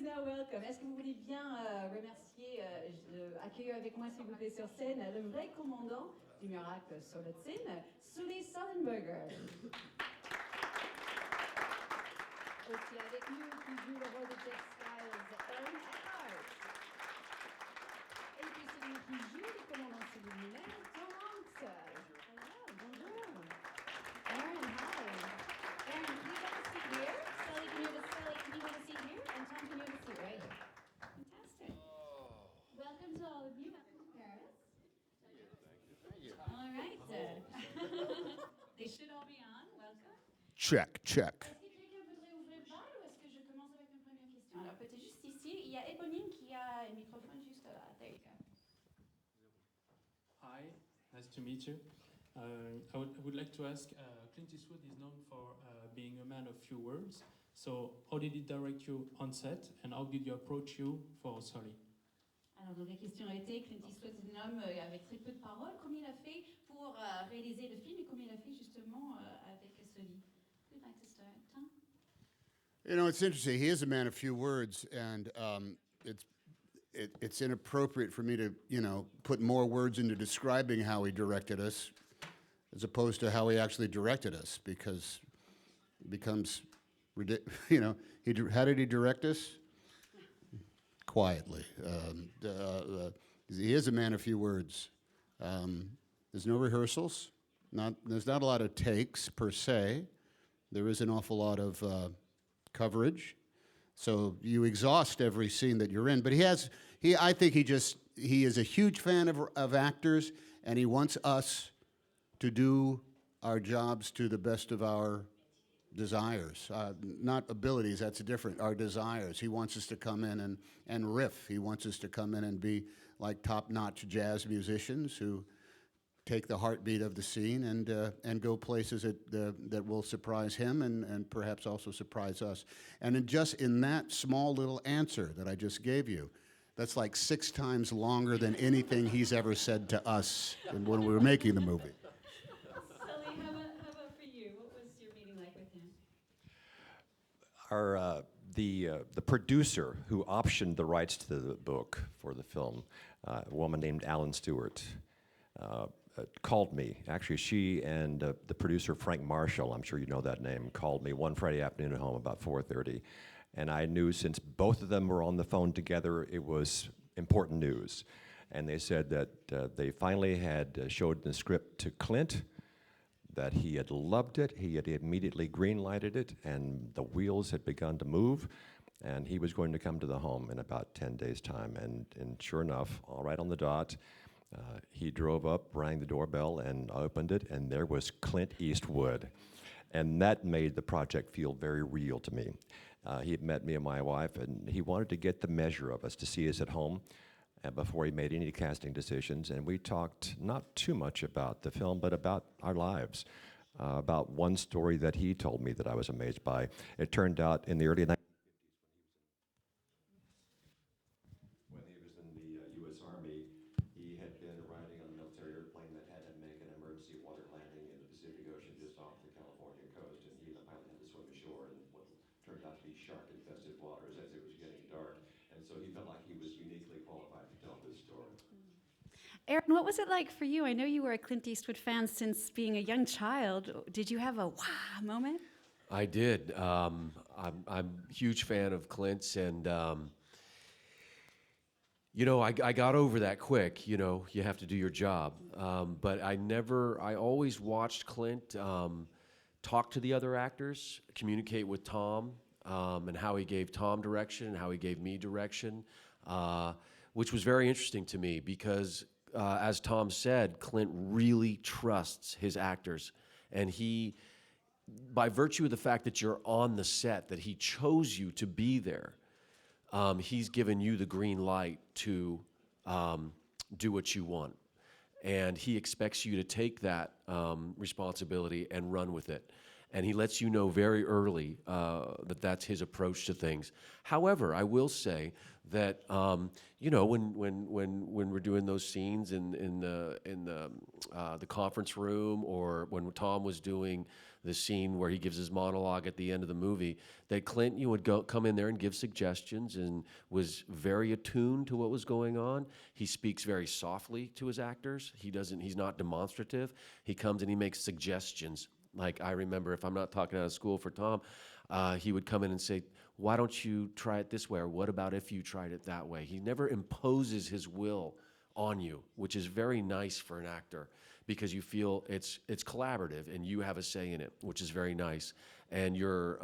now welcome. Est-ce que vous voulez bien remercier, accueillir avec moi s'il vous plaît sur scène le vrai commandant du miracle sur la scène, Sully Sullenberger. Aussi avec nous qui joue le rôle de Jack Styles, Eckhart. Et puis celui qui joue le commandant Sully lui-même, Tom. Hello, bonjour. Aaron, hi. Aaron, can you have a seat here? Sully, can you have a seat here? And Tom, can you have a seat right here? Fantastic. Welcome to all of you. Welcome to Paris. Thank you. All right. They should all be on. Welcome. Check. Est-ce que quelqu'un voudrait ouvrir le bal ou est-ce que je commence avec une première question? Alors peut-être juste ici, il y a Éponine qui a un microphone juste là. There you go. Hi, nice to meet you. I would like to ask, Clint Eastwood is known for being a man of few words. So how did he direct you on set and how did you approach you for Sully? Alors donc la question était, Clint Eastwood est un homme avec très peu de paroles. Comment il a fait pour réaliser le film et comment il a fait justement avec Sully? Who'd like to start? Tom? You know, it's interesting. He is a man of few words, and it's inappropriate for me to, put more words into describing how he directed us as opposed to how he actually directed us, because it becomes ridiculous. How did he direct us? Quietly. He is a man of few words. There's no rehearsals. There's not a lot of takes per se. There is an awful lot of coverage. So you exhaust every scene that you're in. But I think he is a huge fan of actors, and he wants us to do our jobs to the best of our desires. Not abilities, that's different, our desires. He wants us to come in and riff. He wants us to come in and be like top-notch jazz musicians who take the heartbeat of the scene and go places that will surprise him and perhaps also surprise us. And in that small little answer that I just gave you, that's like 6 times longer than anything he's ever said to us when we were making the movie. Sully, how about for you? What was your meeting like with him? The producer who optioned the rights to the book for the film, a woman named Alan Stewart, called me. Actually, she and the producer, Frank Marshall, I'm sure you know that name, called me one Friday afternoon at home about 4:30. And I knew since both of them were on the phone together, it was important news. And they said that they finally had showed the script to Clint, that he had loved it, he had immediately green-lighted it, and the wheels had begun to move, and he was going to come to the home in about 10 days' time. And sure enough, all right on the dot, he drove up, rang the doorbell, and opened it, and there was Clint Eastwood. And that made the project feel very real to me. He had met me and my wife, and he wanted to get the measure of us, to see us at home before he made any casting decisions. And we talked not too much about the film, but about our lives, about one story that he told me that I was amazed by. It turned out in the early 1950s, when he was in the U.S. Army, he had been riding on a military airplane that had to make an emergency water landing in the Pacific Ocean just off the California coast, and he and the pilot had to swim ashore in what turned out to be shark-infested waters as it was getting dark, and so he felt like he was uniquely qualified to tell this story. Aaron, what was it like for you? I know you were a Clint Eastwood fan since being a young child. Did you have a wow moment? I did. I'm a huge fan of Clint's, and I got over that quick. You have to do your job. But I always watched Clint talk to the other actors, communicate with Tom, and how he gave Tom direction and how he gave me direction, which was very interesting to me because, as Tom said, Clint really trusts his actors. And he, by virtue of the fact that you're on the set, that he chose you to be there, he's given you the green light to do what you want. And he expects you to take that responsibility and run with it. And he lets you know very early that that's his approach to things. However, I will say that when we're doing those scenes in the conference room, or when Tom was doing the scene where he gives his monologue at the end of the movie, that Clint, you would come in there and give suggestions and was very attuned to what was going on. He speaks very softly to his actors. He's not demonstrative. He comes and he makes suggestions. Like I remember, if I'm not talking out of school for Tom, he would come in and say, why don't you try it this way? Or what about if you tried it that way? He never imposes his will on you, which is very nice for an actor, because you feel it's collaborative and you have a say in it, which is very nice. And you're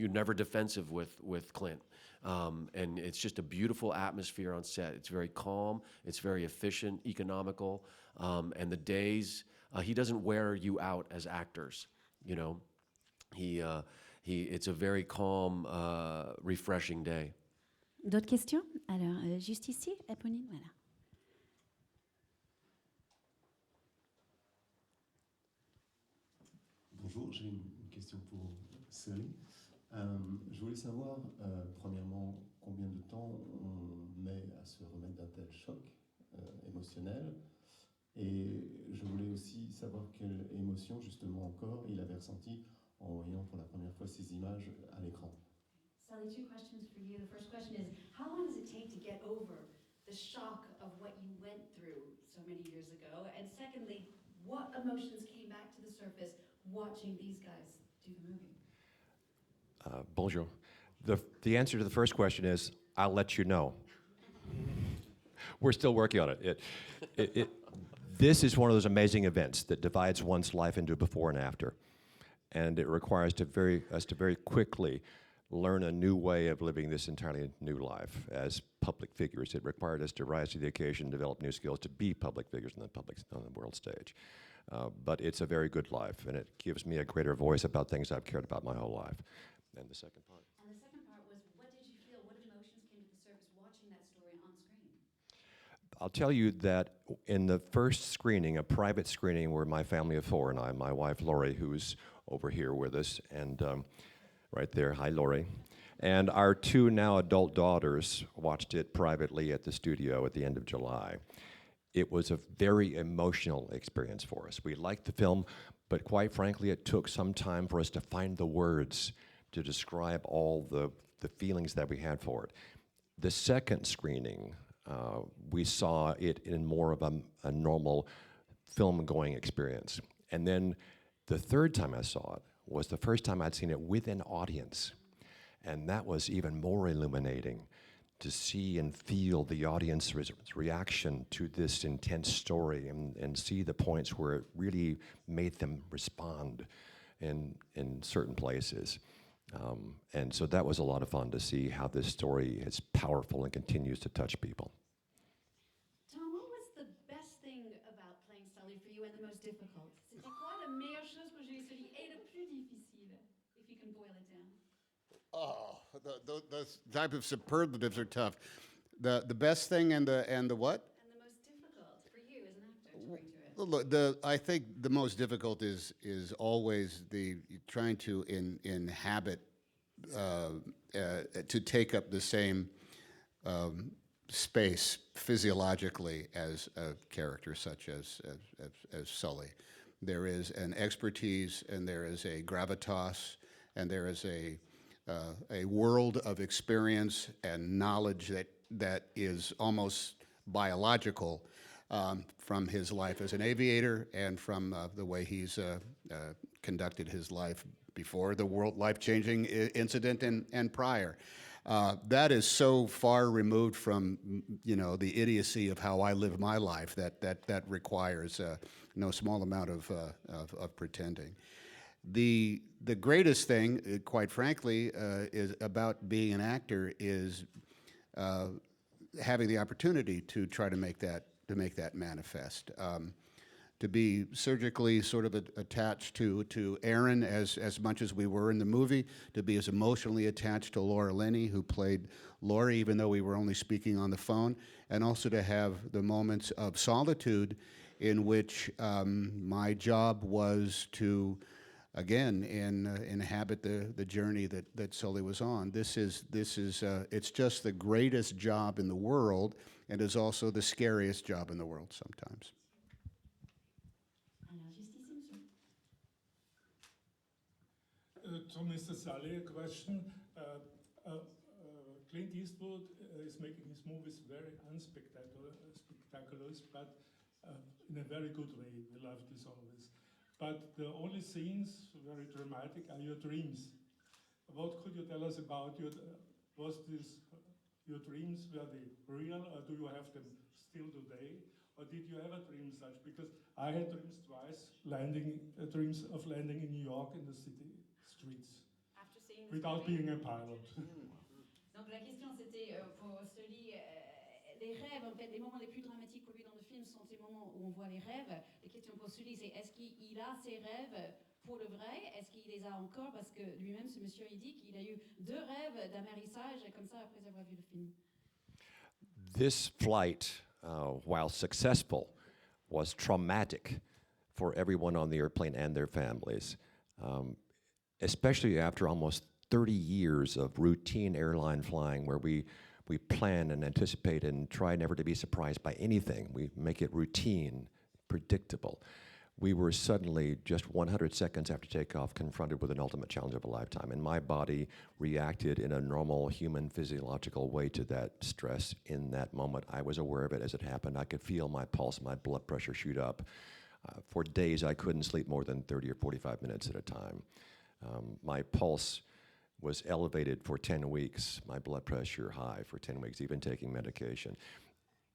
never defensive with Clint. And it's just a beautiful atmosphere on set. It's very calm, it's very efficient, economical, and the days, he doesn't wear you out as actors, you know. It's a very calm, refreshing day. D'autres questions? Alors, juste ici, Apolline, voilà. Bonjour, j'ai une question pour Sully. Je voulais savoir, premièrement, combien de temps on met à se remettre d'un tel choc émotionnel. Et je voulais aussi savoir quelle émotion, justement encore, il avait ressenti en voyant pour la première fois ces images à l'écran. Sully, two questions for you. The first question is, how long does it take to get over the shock of what you went through so many years ago? And secondly, what emotions came back to the surface watching these guys do the movie? Bonjour. The answer to the first question is, I'll let you know. We're still working on it. This is one of those amazing events that divides one's life into before and after. And it requires us to very quickly learn a new way of living this entirely new life as public figures. It required us to rise to the occasion, develop new skills to be public figures on the world stage. But it's a very good life, and it gives me a greater voice about things I've cared about my whole life. And the second part? And the second part was, what did you feel? What emotions came to the surface watching that story on screen? I'll tell you that in the first screening, a private screening where my family of four and I, my wife Lori, who's over here with us, and right there, hi Lori, and our two now adult daughters watched it privately at the studio at the end of July. It was a very emotional experience for us. We liked the film, but quite frankly, it took some time for us to find the words to describe all the feelings that we had for it. The second screening, we saw it in more of a normal film-going experience. And then the third time I saw it was the first time I'd seen it with an audience. And that was even more illuminating, to see and feel the audience's reaction to this intense story and see the points where it really made them respond in certain places. And so that was a lot of fun to see how this story is powerful and continues to touch people. Tom, what was the best thing about playing Sully for you and the most difficult? C'était quoi la meilleure chose pour jouer Sully et le plus difficile, if you can boil it down? Oh, those type of superlatives are tough. The best thing and the what? And the most difficult for you as an actor to bring to it? Look, I think the most difficult is always trying to inhabit, to take up the same space physiologically as a character such as Sully. There is an expertise, and there is a gravitas, and there is a world of experience and knowledge that is almost biological from his life as an aviator and from the way he's conducted his life before the life-changing incident and prior. That is so far removed from, the idiocy of how I live my life that requires no small amount of pretending. The greatest thing, quite frankly, is about being an actor is having the opportunity to try to make that manifest. To be surgically sort of attached to Aaron as much as we were in the movie, to be as emotionally attached to Laura Linney, who played Laurie, even though we were only speaking on the phone, and also to have the moments of solitude in which my job was to, again, inhabit the journey that Sully was on. This is it's just the greatest job in the world, and is also the scariest job in the world sometimes. Alors, juste ici, monsieur. to Mr. Sully a question. Clint Eastwood is making his movies very unspectacular, but in a very good way. We love this always. But the only scenes, very dramatic, are your dreams. What could you tell us about your dreams? Were they real, or do you have them still today? Or did you ever dream such? Because I had dreams twice, dreams of landing in New York in the city streets, without being a pilot. Donc la question c'était pour Sully, les rêves, en fait, les moments les plus dramatiques pour lui dans le film sont ces moments où on voit les rêves. La question pour Sully c'est est-ce qu'il a ses rêves pour le vrai? Est-ce qu'il les a encore? Parce que lui-même, ce monsieur, il dit qu'il a eu 2 rêves d'amérissage comme ça après avoir vu le film. This flight, while successful, was traumatic for everyone on the airplane and their families, especially after almost 30 years of routine airline flying where we plan and anticipate and try never to be surprised by anything. We make it routine, predictable. We were suddenly, just 100 seconds after takeoff, confronted with an ultimate challenge of a lifetime. And my body reacted in a normal human physiological way to that stress in that moment. I was aware of it as it happened. I could feel my pulse, my blood pressure shoot up. For days, I couldn't sleep more than 30 or 45 minutes at a time. My pulse was elevated for 10 weeks, my blood pressure high for 10 weeks, even taking medication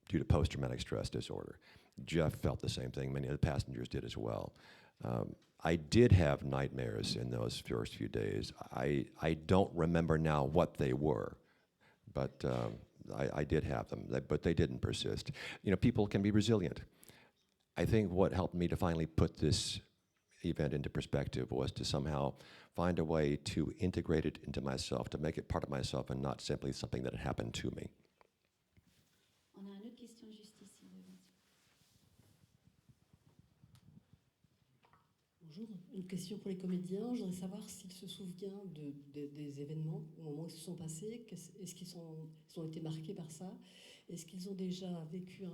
due to post-traumatic stress disorder. Jeff felt the same thing. Many of the passengers did as well. I did have nightmares in those first few days. I don't remember now what they were, but I did have them, but they didn't persist. You know, people can be resilient. I think what helped me to finally put this event into perspective was to somehow find a way to integrate it into myself, to make it part of myself and not simply something that had happened to me. On a une autre question juste ici. Bonjour, une question pour les comédiens. Je voudrais savoir s'ils se souviennent des événements au moment où ils se sont passés. Est-ce qu'ils ont été marqués par ça? Est-ce qu'ils ont déjà vécu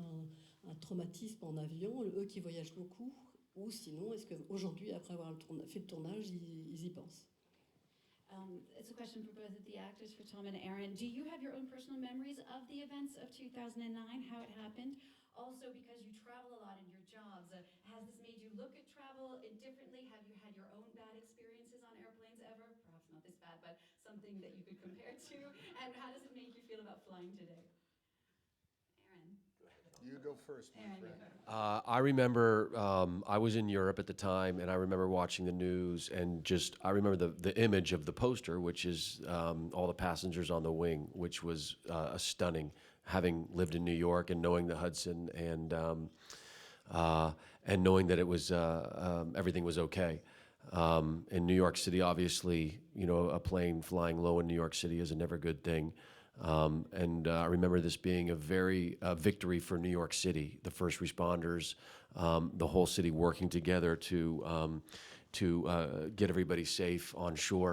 un traumatisme en avion, eux qui voyagent beaucoup? Ou sinon, est-ce qu'aujourd'hui, après avoir fait le tournage, ils y pensent? It's a question for both of the actors, for Tom and Aaron. Do you have your own personal memories of the events of 2009, how it happened? Also, because you travel a lot in your jobs, has this made you look at travel differently? Have you had your own bad experiences on airplanes ever? Perhaps not this bad, but something that you could compare to. And how does it make you feel about flying today? Aaron. You go first, my friend. I remember I was in Europe at the time, and I remember watching the news, and I remember the image of the poster, which is all the passengers on the wing, which was stunning. Having lived in New York and knowing the Hudson, and knowing that it was everything was okay. In New York City, obviously, you know, a plane flying low in New York City is a never good thing. I remember this being a very victory for New York City, the first responders, the whole city working together to get everybody safe on shore.